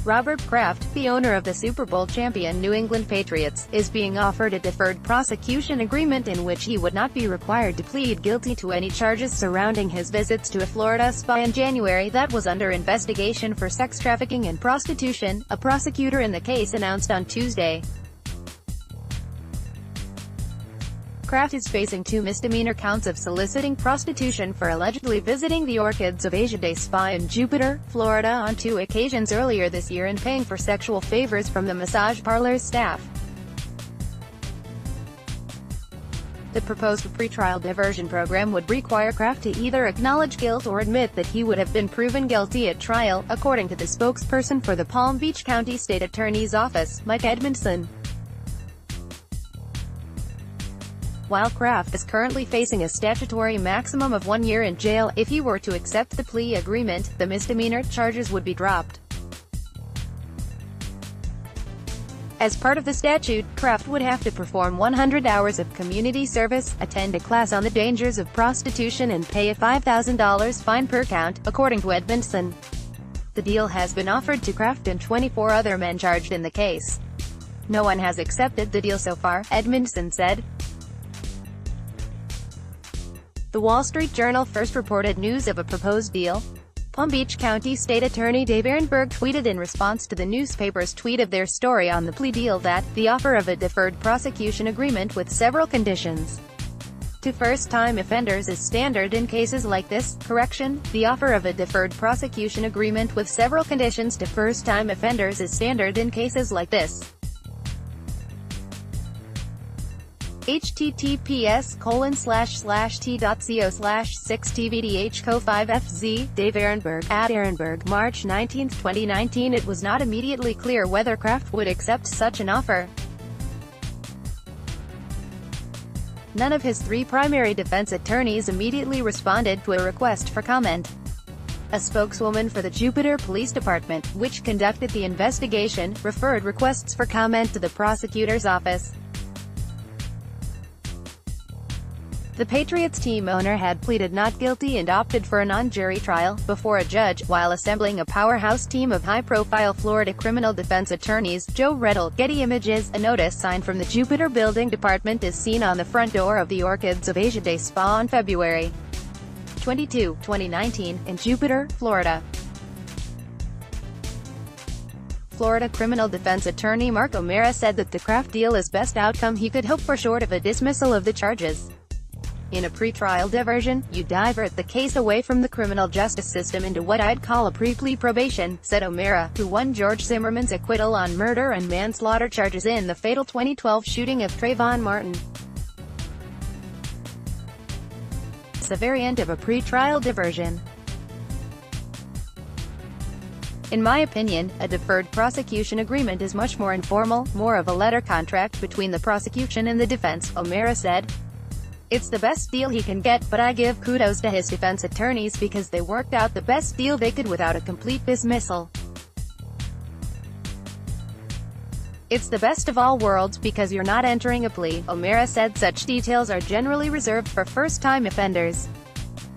Robert Kraft, the owner of the Super Bowl champion New England Patriots, is being offered a deferred prosecution agreement in which he would not be required to plead guilty to any charges surrounding his visits to a Florida spa in January that was under investigation for sex trafficking and prostitution, a prosecutor in the case announced on Tuesday. Kraft is facing 2 misdemeanor counts of soliciting prostitution for allegedly visiting the Orchids of Asia Day Spa in Jupiter, Florida on 2 occasions earlier this year and paying for sexual favors from the massage parlor's staff. The proposed pretrial diversion program would require Kraft to either acknowledge guilt or admit that he would have been proven guilty at trial, according to the spokesperson for the Palm Beach County State Attorney's Office, Mike Edmondson. While Kraft is currently facing a statutory maximum of 1 year in jail, if he were to accept the plea agreement, the misdemeanor charges would be dropped. As part of the statute, Kraft would have to perform 100 hours of community service, attend a class on the dangers of prostitution and pay a $5,000 fine per count, according to Edmondson. The deal has been offered to Kraft and 24 other men charged in the case. No one has accepted the deal so far, Edmondson said. The Wall Street Journal first reported news of a proposed deal. Palm Beach County State Attorney Dave Ehrenberg tweeted in response to the newspaper's tweet of their story on the plea deal that, the offer of a deferred prosecution agreement with several conditions to first-time offenders is standard in cases like this. Correction, the offer of a deferred prosecution agreement with several conditions to first-time offenders is standard in cases like this. https://t.co/6tvdhco5fz, Dave Ehrenberg, @Ehrenberg, March 19, 2019. It was not immediately clear whether Kraft would accept such an offer. None of his 3 primary defense attorneys immediately responded to a request for comment. A spokeswoman for the Jupiter Police Department, which conducted the investigation, referred requests for comment to the prosecutor's office. The Patriots team owner had pleaded not guilty and opted for a non-jury trial, before a judge, while assembling a powerhouse team of high-profile Florida criminal defense attorneys. Joe Redl, Getty Images. A notice signed from the Jupiter Building Department is seen on the front door of the Orchids of Asia Day Spa on February 22, 2019, in Jupiter, Florida. Florida criminal defense attorney Mark O'Mara said that the Kraft deal is best outcome he could hope for short of a dismissal of the charges. In a pretrial diversion, you divert the case away from the criminal justice system into what I'd call a pre-plea probation, said O'Mara, who won George Zimmerman's acquittal on murder and manslaughter charges in the fatal 2012 shooting of Trayvon Martin. It's a variant of a pretrial diversion. In my opinion, a deferred prosecution agreement is much more informal, more of a letter contract between the prosecution and the defense, O'Mara said. It's the best deal he can get, but I give kudos to his defense attorneys because they worked out the best deal they could without a complete dismissal. It's the best of all worlds because you're not entering a plea, O'Mara said. Such details are generally reserved for first-time offenders.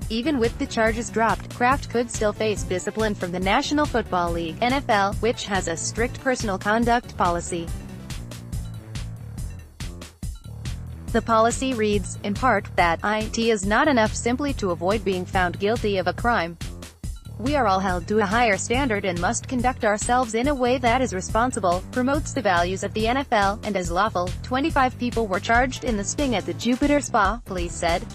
Even with the charges dropped, Kraft could still face discipline from the National Football League, NFL, which has a strict personal conduct policy. The policy reads, in part, that it is not enough simply to avoid being found guilty of a crime. We are all held to a higher standard and must conduct ourselves in a way that is responsible, promotes the values of the NFL, and is lawful. 25 people were charged in the sting at the Jupiter Spa, police said.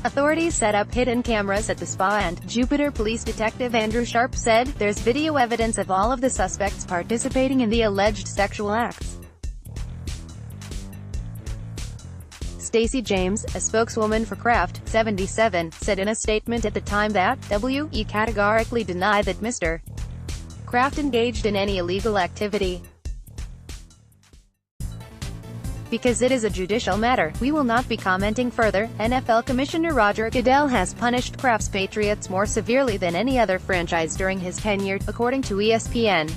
Authorities set up hidden cameras at the spa and, Jupiter Police Detective Andrew Sharp said, there's video evidence of all of the suspects participating in the alleged sexual acts. Stacey James, a spokeswoman for Kraft, 77, said in a statement at the time that, we categorically deny that Mr. Kraft engaged in any illegal activity. Because it is a judicial matter, we will not be commenting further. NFL Commissioner Roger Goodell has punished Kraft's Patriots more severely than any other franchise during his tenure, according to ESPN.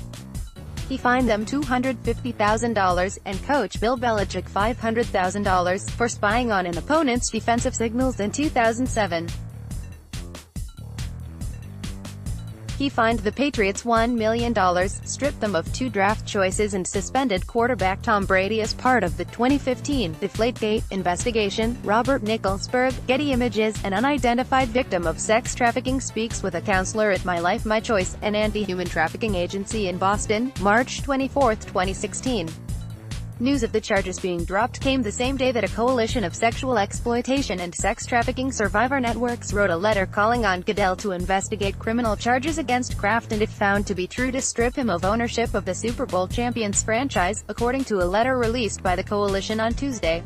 He fined them $250,000, and coach Bill Belichick $500,000, for spying on an opponent's defensive signals in 2007. He fined the Patriots $1 million, stripped them of 2 draft choices and suspended quarterback Tom Brady as part of the 2015 Deflategate investigation. Robert Nicholsberg, Getty Images. An unidentified victim of sex trafficking speaks with a counselor at My Life My Choice, an anti-human trafficking agency in Boston, March 24, 2016. News of the charges being dropped came the same day that a coalition of sexual exploitation and sex trafficking survivor networks wrote a letter calling on Goodell to investigate criminal charges against Kraft and, if found to be true, to strip him of ownership of the Super Bowl champions franchise, according to a letter released by the coalition on Tuesday.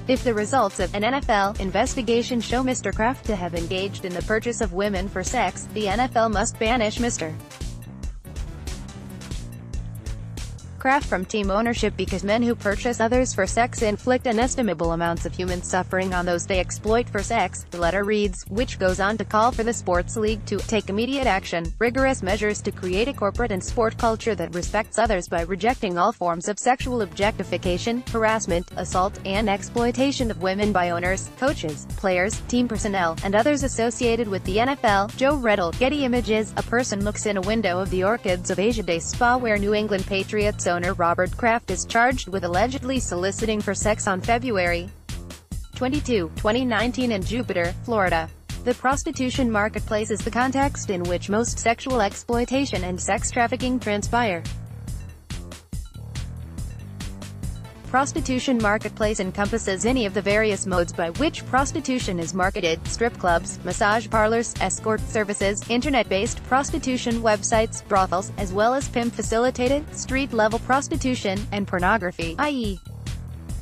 If the results of an NFL investigation show Mr. Kraft to have engaged in the purchase of women for sex, the NFL must banish Mr. Kraft from team ownership because men who purchase others for sex inflict inestimable amounts of human suffering on those they exploit for sex, the letter reads, which goes on to call for the sports league to take immediate action, rigorous measures to create a corporate and sport culture that respects others by rejecting all forms of sexual objectification, harassment, assault, and exploitation of women by owners, coaches, players, team personnel, and others associated with the NFL. Joe Riddle, Getty Images. A person looks in a window of the Orchids of Asia Day spa where New England Patriots owner Robert Kraft is charged with allegedly soliciting for sex on February 22, 2019 in Jupiter, Florida. The prostitution marketplace is the context in which most sexual exploitation and sex trafficking transpire. Prostitution marketplace encompasses any of the various modes by which prostitution is marketed: strip clubs, massage parlors, escort services, internet-based prostitution websites, brothels, as well as pimp-facilitated, street-level prostitution, and pornography, i.e.,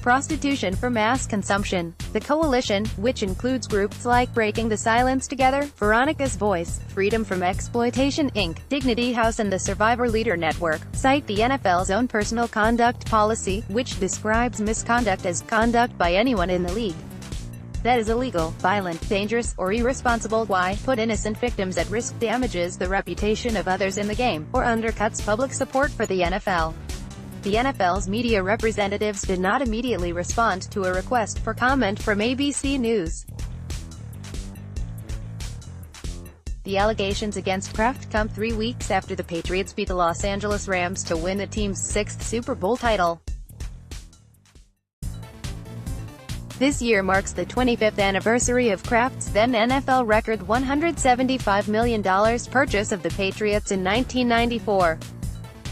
prostitution for mass consumption. The coalition, which includes groups like Breaking the Silence Together, Veronica's Voice, Freedom from Exploitation Inc., Dignity House and the Survivor Leader Network, cite the NFL's own personal conduct policy, which describes misconduct as conduct by anyone in the league that is illegal, violent, dangerous, or irresponsible, put innocent victims at risk, damages the reputation of others in the game, or undercuts public support for the NFL. The NFL's media representatives did not immediately respond to a request for comment from ABC News. The allegations against Kraft come 3 weeks after the Patriots beat the Los Angeles Rams to win the team's 6th Super Bowl title. This year marks the 25th anniversary of Kraft's then NFL record $175 million purchase of the Patriots in 1994.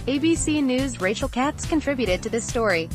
ABC News' Rachel Katz contributed to this story.